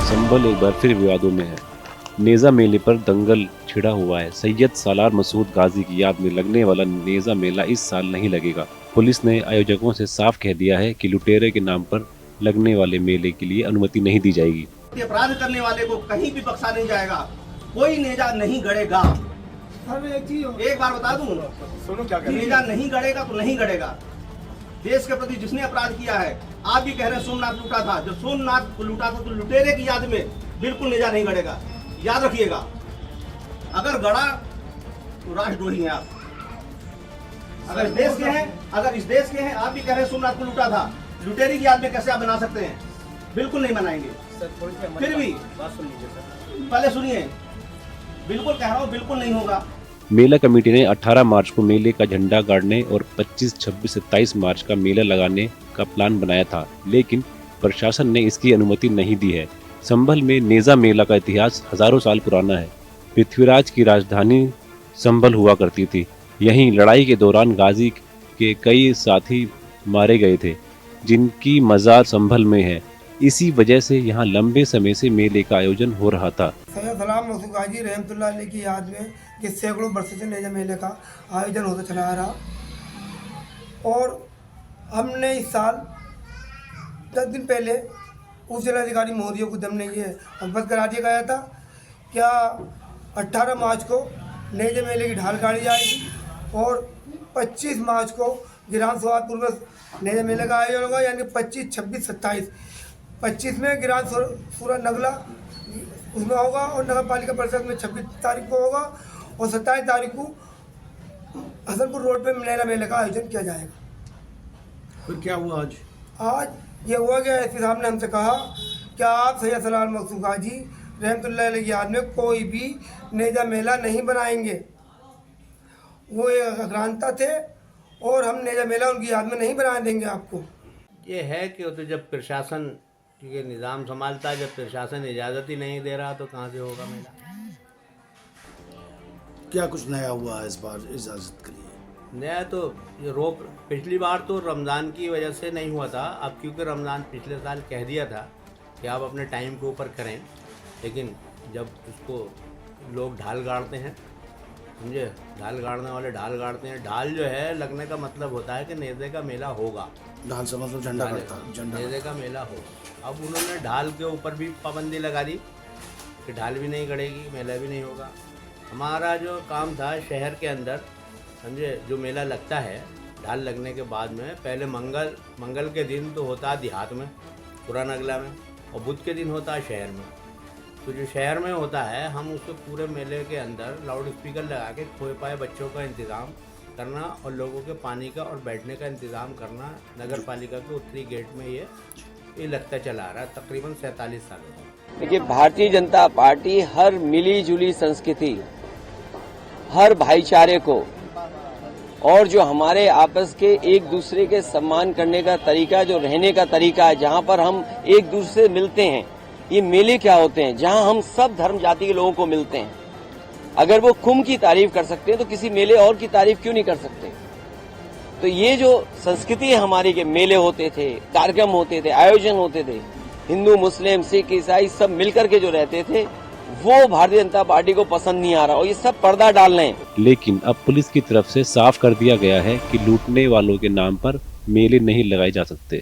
संभल एक बार फिर विवादों में है। नेज़ा मेले पर दंगल छिड़ा हुआ है। सैयद सालार मसूद गाजी की याद में लगने वाला नेज़ा मेला इस साल नहीं लगेगा। पुलिस ने आयोजकों से साफ कह दिया है कि लुटेरे के नाम पर लगने वाले मेले के लिए अनुमति नहीं दी जाएगी। अपराध करने वाले को कहीं भी बख्शा नहीं जाएगा, कोई नेजा नहीं गड़ेगा। एक बार बता दूं, सुनो क्या नेजा नहीं गड़ेगा तो नहीं गड़ेगा। देश के प्रति जिसने अपराध किया है, आप भी कह रहे हैं सोमनाथ लूटा था, जब सोमनाथ लूटा था तो लुटेरे की याद में बिल्कुल नेजा नहीं गड़ेगा। याद रखिएगा, अगर गड़ा तो राष्ट्रद्रोही हैं आप। अगर इस देश के हैं, आप भी कह रहे हैं सोमनाथ को लूटा था, लुटेरी की याद में कैसे आप बना सकते हैं? बिल्कुल नहीं बनाएंगे। फिर भी बात सुन लीजिए सर, पहले सुनिए, बिल्कुल कह रहा हूँ, बिल्कुल नहीं होगा। मेला कमेटी ने 18 मार्च को मेले का झंडा गाड़ने और 25, 26, 27 मार्च का मेला लगाने का प्लान बनाया था, लेकिन प्रशासन ने इसकी अनुमति नहीं दी है। संभल में नेज़ा मेला का इतिहास हजारों साल पुराना है। पृथ्वीराज की राजधानी संभल हुआ करती थी। यहीं लड़ाई के दौरान गाजी के कई साथी मारे गए थे, जिनकी मज़ार संभल में है। इसी वजह से यहाँ लंबे समय से मेले का आयोजन हो रहा था। सैयद सालार मसूद गाजी रहमतुल्लाह अलैह की याद में कि सैकड़ों वर्षों से नेज़ा मेले का आयोजन होता चला आ रहा, और हमने इस साल 10 दिन पहले उप जिलाधिकारी महोदय को हमने ये अवगत करा दिया गया था क्या 18 मार्च को नेज़ा मेले की ढाल गाड़ी जाएगी और 25 मार्च को गिराम स्वादपूर्वक नेज़ा मेले का आयोजन होगा, यानी 25, 26, 27। 25 में गिराम सूरा नगला उसमें होगा और नगर पालिका परिषद में 26 तारीख को होगा, और 27 तारीख को हसनपुर रोड पे नेज़ा मेले का आयोजन किया जाएगा। फिर क्या हुआ आज ये हुआ कि एसपी साहब ने हमसे कहा कि आप सैयद सालार मसूद गाजी रहमतुल्लाह अलैह की याद में कोई भी नेज़ा मेला नहीं बनाएंगे। वो एक अक्रांता थे और हम नेज़ा मेला उनकी याद में नहीं बनाने देंगे आपको। ये है कि तो जब प्रशासन ये निज़ाम संभालता है, जब प्रशासन इजाज़त ही नहीं दे रहा तो कहाँ से होगा मेला? क्या कुछ नया हुआ है इस बार इजाज़त के लिए? नया तो ये रोक, पिछली बार तो रमज़ान की वजह से नहीं हुआ था। अब क्योंकि रमज़ान पिछले साल कह दिया था कि आप अपने टाइम के ऊपर करें, लेकिन जब उसको लोग ढाल गाड़ते हैं, समझे, ढाल गाड़ने वाले ढाल गाड़ते हैं। ढाल जो है लगने का मतलब होता है कि नेज़े का मेला होगा। ढाल से मतलब झंडा करता, नेज़े का मेला होगा। अब उन्होंने ढाल के ऊपर भी पाबंदी लगा दी कि ढाल भी नहीं गड़ेगी, मेला भी नहीं होगा। हमारा जो काम था शहर के अंदर, समझे, जो मेला लगता है ढाल लगने के बाद में, पहले मंगल के दिन तो होता है देहात में, पुराना नगला में, और बुध के दिन होता है शहर में। तो जो शहर में होता है, हम उसको पूरे मेले के अंदर लाउड स्पीकर लगा के खोए पाए बच्चों का इंतज़ाम करना और लोगों के पानी का और बैठने का इंतज़ाम करना नगर पालिका के उत्तरी गेट में ये लगता चला आ रहा है तकरीबन 47 सालों से। देखिए, भारतीय जनता पार्टी हर मिली जुली संस्कृति, हर भाईचारे को और जो हमारे आपस के एक दूसरे के सम्मान करने का तरीका, जो रहने का तरीका है, जहां पर हम एक दूसरे से मिलते हैं, ये मेले क्या होते हैं जहां हम सब धर्म जाति के लोगों को मिलते हैं। अगर वो कुंभ की तारीफ कर सकते हैं तो किसी मेले और की तारीफ क्यों नहीं कर सकते? तो ये जो संस्कृति है हमारी के मेले होते थे, कार्यक्रम होते थे, आयोजन होते थे, हिंदू मुस्लिम सिख ईसाई सब मिलकर के जो रहते थे, वो भारतीय जनता पार्टी को पसंद नहीं आ रहा और ये सब पर्दा डाल रहे हैं। लेकिन अब पुलिस की तरफ से साफ कर दिया गया है कि लूटने वालों के नाम पर मेले नहीं लगाए जा सकते।